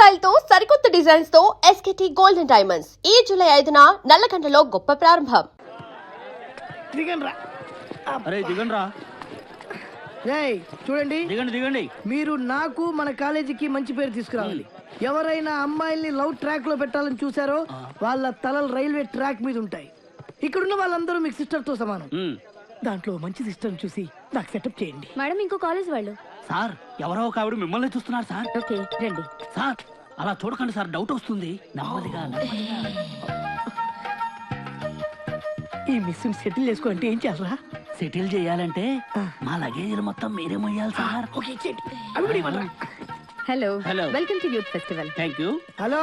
Style తో సరికొత్త designs తో ఎస్కేటీ గోల్డెన్ డైమండ్స్ ఈ జూలై 5న నల్లకంటలో గొప్ప ప్రారంభం. చూడండి దిగండి. మీరు నాకు మన కాలేజీకి మంచి పేరు తీసుకురావాలి. ఎవరైనా అమ్మాయిల్ని లవ్ ట్రాక్ లో పెట్టాలని చూసారో వాళ్ళ తలలు రైల్వే ట్రాక్ మీద ఉంటాయి. ఇక్కడున్న వాళ్ళందరూ మీకు సిస్టర్ తో సమానం. దాంట్లో మంచి సిస్టర్ చూసి నాకు సెటప్ చేయండి. మేడం ఇంకో కాలేజ్ వాళ్ళు. సార్ ఎవరో ఒక ఆవిడ మిమ్మల్ని చూస్తున్నారు సార్. ఓకే రండి. సార్ అలా చూడకండి సార్, డౌట్ వస్తుంది. నెమ్మదిగా ఈ మిస్ సెటిల్ చేసుకోవాలంటే ఏం చేయాలరా? సెటిల్ చేయాలంటే మా లగేజ్ మొత్తం మీరే మొయ్యాలి sir. Hello hello welcome to youth festival. Thank you. Hello,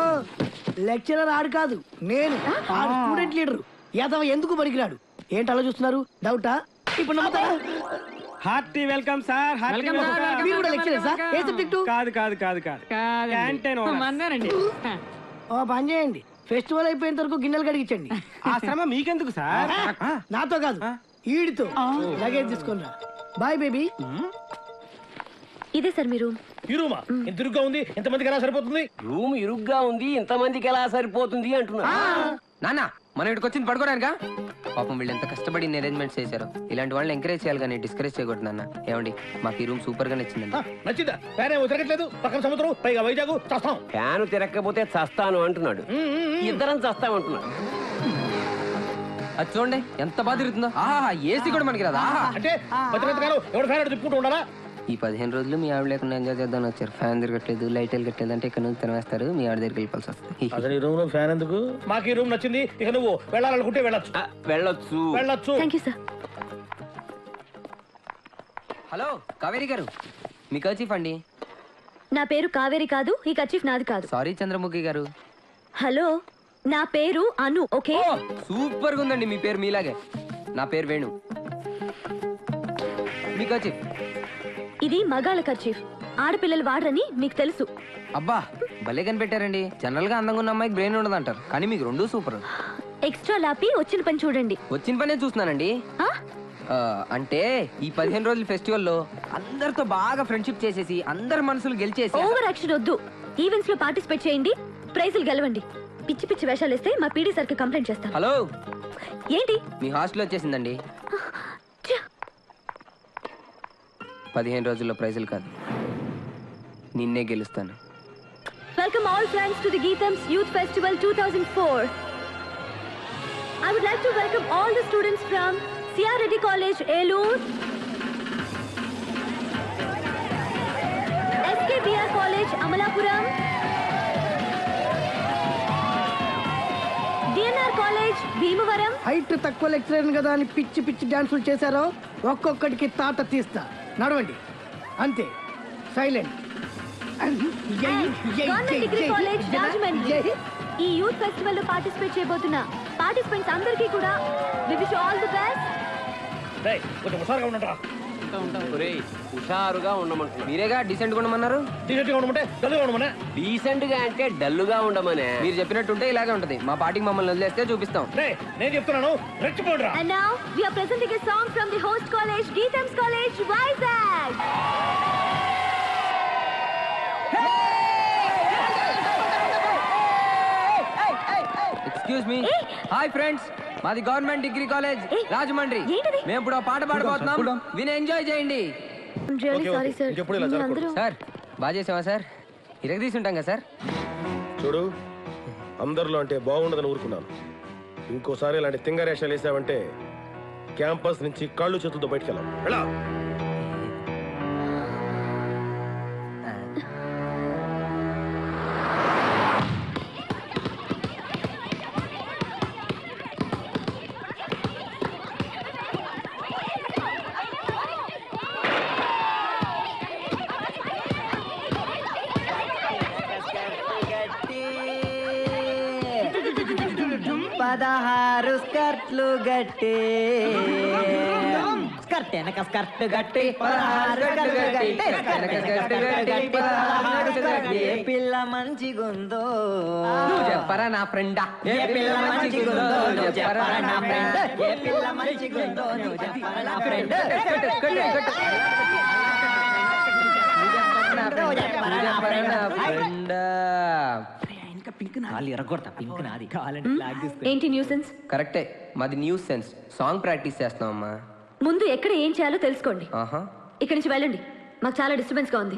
lecturer ఆడు కాదు, నేను స్టూడెంట్ లీడర్. యాదవ ఎందుకు పనికిరాడు? ఏంటి అలా చూస్తున్నారు? డౌటా? ఇప్పుడు నమ్ముతారా? Hearty welcome sir. మీరు కూడా లెక్చరర్ సార్? ఏ సబ్జెక్టు? కాదు క్యాంటీన్ ఓ పని చేయండి, ఫెస్టివల్ అయిపోయేంత వరకు గిన్నెలు కడిగించండి. ఆ శ్రమ మీకెందుకు సార్? నాతో కాదు, ఈడితో. లగేజ్ తీసుకుని రా. Bye baby. ఇదే సార్ మీ రూమ్. ఈ రూమా ఇంత ఇరుగ్గా ఉంది, ఎంతమందికి ఎలా సరిపోతుంది? రూమ్ ఇరుగ్గా ఉంది, ఇంతమందికి ఎలా సరిపోతుంది అంటున్నా. నాన్న మనం ఇక్కడికి వచ్చింది పడుకోవడానికా? పాపం వీళ్ళు ఎంత కష్టపడి అరేంజ్మెంట్స్ చేశారు. ఇలాంటి వాళ్ళని ఎంకరేజ్ చేయాలి కానీ డిస్కరేజ్ చేయకూడదు నాన్న. ఏమండి మాకు ఈ రూమ్ సూపర్ గా నచ్చిందండి. నచ్చిందా? ఫ్యాన్ ఏమో తిరగట్లేదు, పక్కన సముద్రం, పైగా వైజాగ్, చస్తాం. ఫ్యాన్ తిరగకపోతే చస్తాను అంటున్నాడు, ఇద్దరం చస్తామంటున్నాడు. అది చూడండి ఎంత బాగా తిరుగుతుందో. ఆహా ఏసీ కూడా మనకి రాదా? అంటే ఎవరు ఫ్యాన్ తిప్పుకుంటూ ఉండాలా? ఈ 15 రోజులు మీ ఆవిడ లేకుండా ఎంజాయ్ చేద్దామని వచ్చారు. ఫ్యాన్ తిరగట్లేదు, లైట్ వెళ్ళట్లేదు అంటే ఇక్కడ నుంచి తినేస్తారు. మీ ఆవిడ దగ్గరికి వెళ్ళాల్సి వస్తుంది. అసలు ఈ రూమ్ లో ఫ్యాన్ ఎందుకు? మాకు ఈ రూమ్ నచ్చింది. ఇక నువ్వు వెళ్ళాలనుకుంటే వెళ్ళొచ్చు. వెళ్ళొచ్చు. Thank you sir. Hello Kaveri గారు, మీ కర్చీఫ్ అండి. నా పేరు కావేరి కాదు, ఈ కర్చీఫ్ నాది కాదు. సారీ చంద్రముఖి గారు. హలో నా పేరు అను. ఓకే సూపర్ గా ఉందండి మీ పేరు, మీలాగే. నా పేరు వేణు. మీ కర్చీఫ్. ఇది మగాళ్ళ కర్చీఫ్, ఆడపిల్లలు వాడరని మీకు తెలుసు. అబ్బా భలే కనిపెట్టారండి. జనరల్ గా అందంగా ఉన్న అమ్మాయికి బ్రెయిన్ ఉండదు అంటారు, కానీ మీకు రెండు సూపర్. ఎక్స్ట్రా లాపి వచ్చిన పని చూడండి. వచ్చిన పనే చూస్తున్నానండి. అంటే ఈ 15 రోజుల ఫెస్టివల్లో అందరితో బాగా ఫ్రెండ్షిప్ చేసేసి అందరి మనసులు గెలిచేసి. ఓవర్ యాక్షన్ వద్దు. ఈవెంట్స్ లో పార్టిసిపేట్ చేయండి, ప్రైజులు గెలవండి. పిచ్చి పిచ్చి వేషాలు వేస్తే మా పీడీ సార్కి కంప్లైంట్ చేస్తాను. హలో ఏంటి? మీ హాస్టల్ వచ్చేసిందండి. 15 రోజుల్లో ప్రైజులు కాదు, నిన్నే గెలుస్తాను. Welcome all friends to the Geetham's Youth Festival 2004. I would like to welcome all the students from C.R. Reddy College, Elur, SKBR College, Amalapuram, DNR College, Bhimavaram. Height తక్కువ lecturer కదా అని పిచ్చి పిచ్చి డాన్సులు చేశారో ఒక్కొక్కడికి తాట తీస్తా. నడవండి అంతే, silent. Government degree college, Rajahmundry. ఈ యూత్ ఫెస్టివల్ లో పార్టిసిపేట్ చేయబోతున్న పార్టిసిపెంట్స్ అందరికీ కూడా we wish all the best. కొంచెం హుషారుగా ఉండరా? హుషారుగా ఉండమంటు. మీరేగా డీసెంట్ గా ఉండమన్నారు. డీసెంట్ గా ఉండమంటే డల్గా ఉండమనే? డీసెంట్ గా అంటే డల్లుగా ఉండమనే. మీరు చెప్పినట్టుంటే ఇలాగే ఉంటది. మా పార్టీకి మమ్మల్ని వదిలేస్తే చూపిస్తాం. నేను చెప్తున్నాను, రెచ్చిపోండిరా. And now we are presenting a song from the host college, Geetham's College, Vizag. Excuse me. Hi friends, మాది గవర్నమెంట్ డిగ్రీ కాలేజ్ రాజమండ్రి. మేము ఇప్పుడు పాట పాడబోతున్నాం, విని ఎంజాయ్ చేయండి. I'm really sorry sir. Sir బాగా చేసావా సార్? ఇరగదీసి ఉంటాం కదా సార్. చూడు, అందరిలో అంటే బాగుండదని ఊరుకున్నాను. ఇంకోసారి ఇలాంటి తింగరేషాలు వేసావంటే క్యాంపస్ నుంచి కాళ్ళు చేతులతో బయటకు వెళ్ళాం. పదహారు స్కర్ట్లు గట్టి, స్కర్ట్ వెనక స్కర్ట్ గట్టి, 16 స్కర్ట్లు గట్టి. ఏ పిల్ల మంచిగుందో చెప్పరా నా ఫ్రెండా, ఏ పిల్ల మంచిగుందో చెప్పరా నా ఫ్రెండ్, ఏ పిల్ల మంచిగుందో చెప్పరా నా ఫ్రెండ్. ఏంటి న్యూసెన్స్? కరెక్టే, మాది న్యూస్ సెన్స్. సాంగ్ ప్రాక్టీస్ చేస్తున్నాం అమ్మా. ముందు ఎక్కడ ఏం చేయాలో తెలుసుకోండి. ఆహా, ఇక్కడి నుంచి వెళ్ళండి, మాకు చాలా డిస్టర్బెన్స్ గా ఉంది.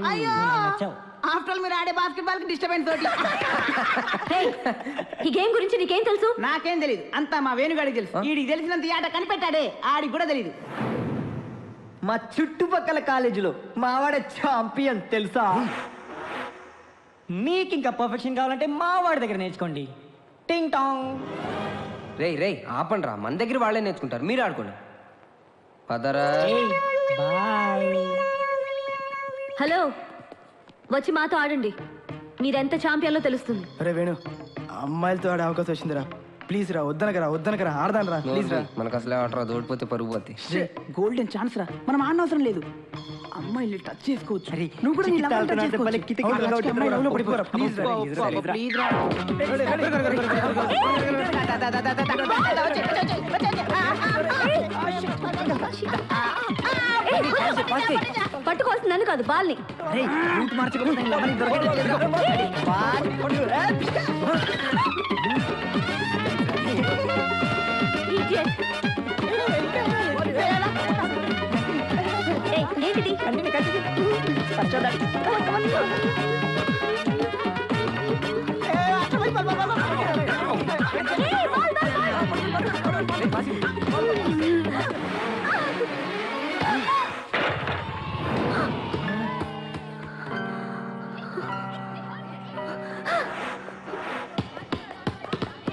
ఆఫ్టర్ మీరు ఆడే బాస్కెట్బాల్ కి డిస్టర్బెన్స్ తోటి Hey, ఈ గేమ్ గురించి నీకేం తెలుసు? నాకేం తెలియదు, అంతా మా వేణుగాడికి తెలుసు. వీడికి తెలిసినంత ఈ ఆట కనిపెట్టాడే, ఆడికి కూడా తెలియదు. మా చుట్టుపక్కల కాలేజీలో మావాడే ఛాంపియన్ తెలుసా? మీకు ఇంకా పర్ఫెక్షన్ కావాలంటే మావాడి దగ్గర నేర్చుకోండి. టింగ్ టాంగ్. రేయ్ రేయ్ ఆపండి రా, మన దగ్గర వాళ్ళే నేర్చుకుంటారు, మీరు ఆడుకోండి. పదరా. బాయ్. హలో, వచ్చి మాతో ఆడండి. మీరెంత ఛాంపియన్లో తెలుస్తుంది. అరే వేణు, అమ్మాయిలతో ఆడే అవకాశం వచ్చిందిరా. ప్లీజ్ రా, వద్దనకరా ఆడదాను రా, ప్లీజ్ రా. మనకు అసలే ఆటరా, దోడిపోతే పరుగు పోతే. గోల్డెన్ ఛాన్స్ రా, మనం ఆడనవసరం లేదు. అమ్మాయిని టచ్ చేసుకోవచ్చు. నువ్వు కూడా నీ లవ్ టచ్ చేసుకోవచ్చు. అమ్మాయి లవ్ లో పడిపోరా, ప్లీజ్ రా. ప్లీజ్ రా. పట్టుకోవాల్సింది నన్ను కాదు, బాల్ని. Idiot. ఏయ్, ఏంటిది?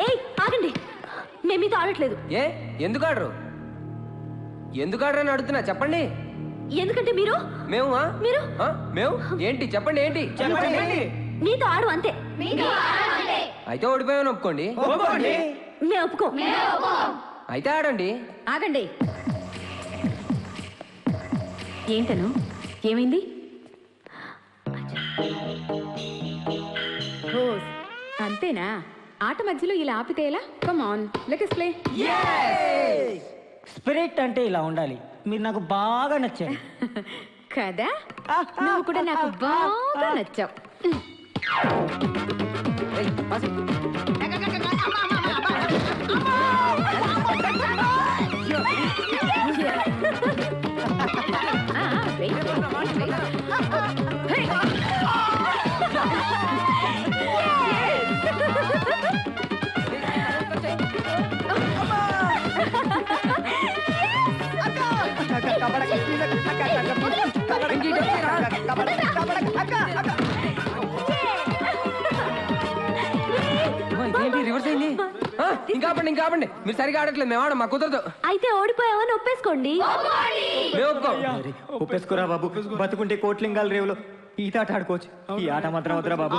ఏయ్, ఆగండి, మేము మీతో ఆడట్లేదు. ఏ ఎందుకు ఆడరు? ఎందుకు ఆడరు అని అడుగుతున్నా, చెప్పండి. ఎందుకంటే మీరు మేము మీరు మేము ఏంటి చెప్పండి, ఏంటి మీతో ఆడు అంతే. అయితే ఓడిపోయామని ఒప్పుకోండి. మేము ఒప్పుకో. అయితే ఆడండి. ఆగండి. ఏంటను, ఏమైంది? అంతేనా? ఆట మధ్యలో ఇలా ఆపితే ఎలా? Come on, let us play. Spirit అంటే ఇలా ఉండాలి. మీరు నాకు బాగా నచ్చారు కదా, నువ్వు కూడా నాకు బాగా నచ్చావు. ఏయ్, పాస్. రివర్స్ అయింది. ఇంకా ఆపండి, మీరు సరిగా ఆడట్లేదు, మేము ఆడం, మాకు కుదరదు. అయితే ఓడిపోయావని ఒప్పేసుకోండి. మేము ఒప్పుకోం. ఒప్పేసుకోరా బాబు, బతుకుంటే కోట్లింగాల రేవులో ఈత ఆట ఆడుకోవచ్చు. ఈ ఆట మాత్రం వద్దురా బాబు.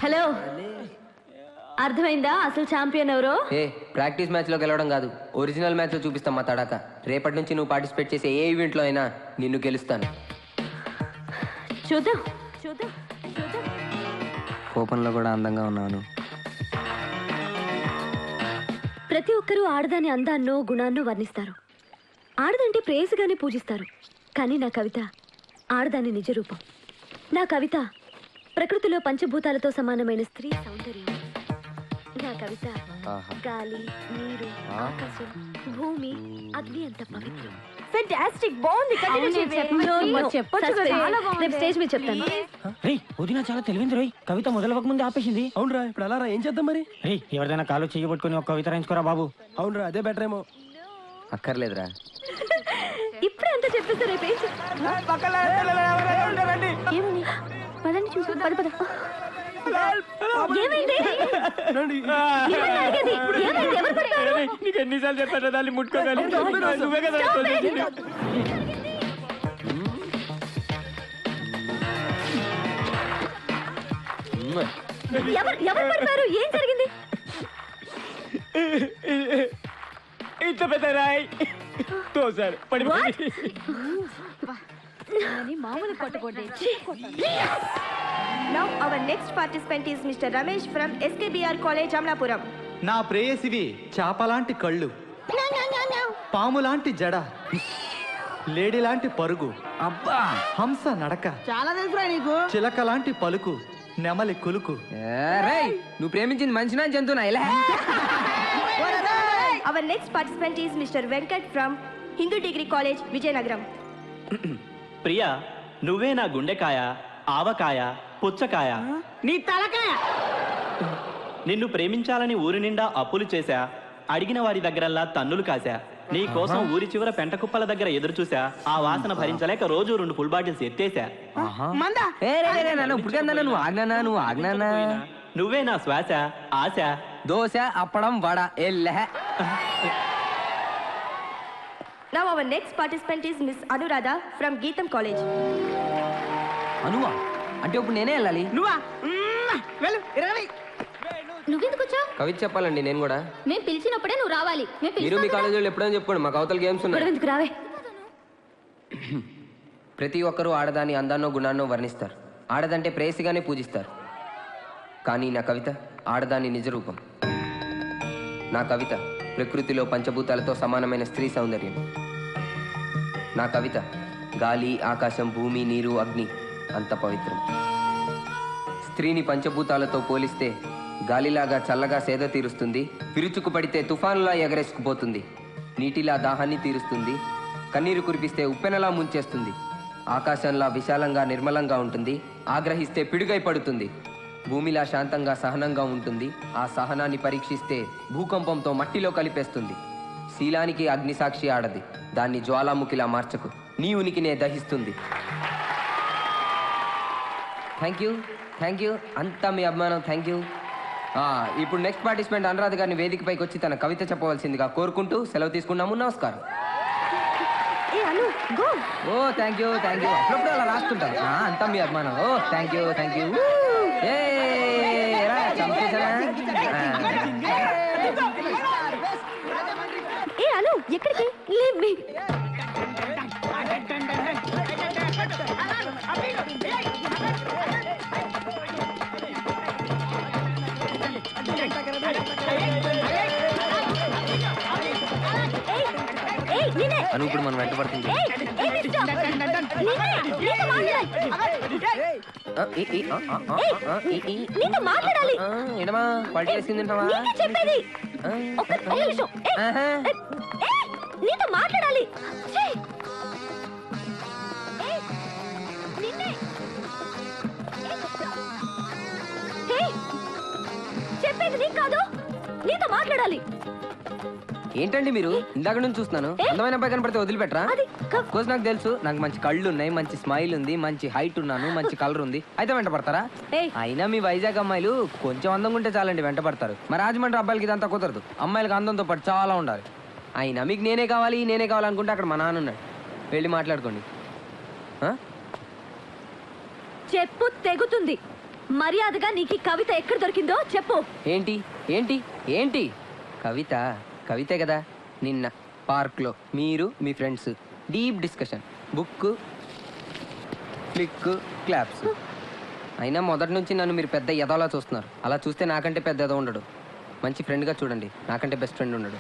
హలో, అర్థమైందా అసలు ఛాంపియన్ ఎవరో? ఏ ప్రాక్టీస్ మ్యాచ్ లో గెలవడం కాదు, ఒరిజినల్ మ్యాచ్ లో చూపిస్తాం మా తడాక. రేపటి నుంచి నువ్వు పార్టిసిపేట్ చేసే ఏ ఈవెంట్ లో అయినా నిన్ను గెలుస్తాను. చూద్దాం. కోపంలో కూడా అందంగా ఉన్నాను. ప్రతి ఒక్కరూ ఆడదాని అందాన్నో గుణాన్నో వర్ణిస్తారు. ఆడదంటే ప్రేయసిగానే పూజిస్తారు. కానీ నా కవిత ఆడదాని నిజ రూపం. నా కవిత ప్రకృతిలో పంచభూతాలతో సమానమైన స్త్రీ సౌందర్యం. నా కవిత గాలి, నీరు, ఆకాశం, భూమి, అగ్ని అంత పవిత్రం. ఫెంటాస్టిక్, బాగుంది. స్టేజ్ మీద చెప్తాను. వదిన చాలా తెలివింది రోయ్, కవిత మొదలవక ముందే ఆపేసింది. అవునరా, ఇప్పుడు అలా ఏం చేద్దాం మరి? రే, ఎవరిదైనా కాలు చేయబట్టుకుని ఒక కవిత రాయించుకోరా బాబు. అవునరా, అదే బెటర్ ఏమో. అక్కర్లేదురా, ఇప్పుడే అంతా చెప్పేస్తారు. రేపు ఏమని పదండి, చూసి పద. ఏమైంది? నీకు ఎన్నిసార్లు చెప్పారు దాన్ని ముట్టుకోవాలి? నువ్వే కదా. ఎవరు పడతారు? ఏం జరిగింది? ఇంత పెద్ద రాయి తోసారు, పడిపోయింది. మామూలు కొట్టకూడదు. Now our next participant is Mr. Ramesh from SKBR College, Amlapuram. నా ప్రేయసివి చాపలాంటి కళ్ళు, పాములాంటి జడ, లేడీలాంటి పరుగు, అబ్బా హంస నడక, చాలా తెలుసురా నీకు. చిలక లాంటి పలుకు, నెమలి కులుకు. రేయ్ నువ్వు ప్రేమించింది మనిషినా జంతువునా ఇలా? Our next participant is Mr. Venkat from Hindu Degree College, Vijayanagaram. Priya, నువ్వే నా గుండెకాయ, ఆవకాయ, పుచ్చకాయ, నీ తలకాయ. నిన్ను ప్రేమించాలని ఊరి నిండా అప్పులు చేశా, అడిగిన వారి దగ్గరల్లా తన్నులు కాశా, నీ కోసం ఊరి చివర పెంట కుప్పల దగ్గర ఎదురు చూసా, ఆ వాసన భరించలేక రోజు 2 ఫుల్ బాటిల్స్ ఎత్తేసా. మందా నువ్వు ఆజ్ఞానా నువ్వే నా శ్వాస, ఆశ. దోశ, అప్పడం, vada ఎల్లె. Now our next participant is Miss Anuradha from Geetham College. అనువా అంటే ఇప్పుడు నేనే వెళ్ళాలి? నువ్వా? వెళ్ళు, ఇరగలి. నువ్వెందుకు వచ్చావు? కవిత చెప్పాలండి నేను కూడా. మేము పిలిచినప్పుడే నువ్వు రావాలి. మీరు మీ కాలేజీలో ఎప్పుడైనా చెప్పుకోండి, మాకు అవతల గేమ్స్ ఉన్నాయి. ఎందుకు రావే? ప్రతి ఒక్కరూ ఆడదాని అందాన్నో గుణాన్నో వర్ణిస్తారు, ఆడదంటే ప్రేయసిగానే పూజిస్తారు. కానీ నా కవిత ఆడదాని నిజ రూపం. నా కవిత ప్రకృతిలో పంచభూతాలతో సమానమైన స్త్రీ సౌందర్యం. నా కవిత గాలి, ఆకాశం, భూమి, నీరు, అగ్ని అంత పవిత్రం. స్త్రీని పంచభూతాలతో పోలిస్తే గాలిలాగా చల్లగా సేద తీరుస్తుంది, విరుచుకు పడితే తుఫానులా ఎగరేసుకుపోతుంది, నీటిలా దాహాన్ని తీరుస్తుంది, కన్నీరు కురిపిస్తే ఉప్పెనలా ముంచేస్తుంది, ఆకాశంలా విశాలంగా నిర్మలంగా ఉంటుంది, ఆగ్రహిస్తే పిడుగై పడుతుంది, భూమిలా శాంతంగా సహనంగా ఉంటుంది, ఆ సహనాన్ని పరీక్షిస్తే భూకంపంతో మట్టిలో కలిపేస్తుంది. శీలానికి అగ్నిసాక్షి ఆడది, దాన్ని జ్వాలాముఖిలా మార్చకు, నీ ఉనికినే దహిస్తుంది. థ్యాంక్ యూ, అంతా మీ అభిమానం. Thank you. ఇప్పుడు నెక్స్ట్ పార్టిసిపెంట్ అనురాధ గారిని వేదికపైకి వచ్చి తన కవిత చెప్పవలసిందిగా కోరుకుంటూ సెలవు తీసుకున్నాము. నమస్కారం. ఓ థ్యాంక్ యూ. అప్పుడప్పుడు అలా రాస్తుంటారు. అంతా మీ అభిమానం. ఓ థ్యాంక్ యూ. ఎక్కడికి? అను ఇప్పుడు మనం వెంటబడుతుంది. ఏంటమ్మా క్వాలిటీ వేసింది నీతో మాట్లాడాలి. చెప్పేది నీకు కాదు, నీతో మాట్లాడాలి. ఏంటండి మీరు? ఇందాక నుంచి చూస్తున్నాను, అందమైన అబ్బాయి కనపడితే వదిలిపెట్టరా? కోర్స్ నాకు తెలుసు, నాకు మంచి కళ్ళు ఉన్నాయి, మంచి స్మైల్ ఉంది, మంచి హైట్ ఉన్నాను, మంచి కలర్ ఉంది, అయితే వెంట పడతారా? అయినా మీ వైజాగ్ అమ్మాయిలు కొంచెం అందంగా ఉంటే చాలండి వెంట పడతారు. మా రాజమండ్రి అబ్బాయిలకి ఇదంతా కుదరదు, అమ్మాయిలకి అందంతో పాటు చాలా ఉండాలి. అయినా మీకు నేనే కావాలనుకుంటే అక్కడ మా నాన్న ఉన్నాడు, వెళ్ళి మాట్లాడుకోండి. చెప్పు తెగుతుంది. మర్యాదగా నీకు కవిత ఎక్కడ దొరికిందో చెప్పు. ఏంటి కవితే కదా. నిన్న పార్క్లో మీరు మీ friends deep discussion, book, click, claps. అయినా మొదటి నుంచి నన్ను మీరు పెద్ద ఎదవలా చూస్తున్నారు. అలా చూస్తే నాకంటే పెద్ద ఎదవ ఉండడు. మంచి ఫ్రెండ్గా చూడండి, నాకంటే బెస్ట్ ఫ్రెండ్ ఉండడు.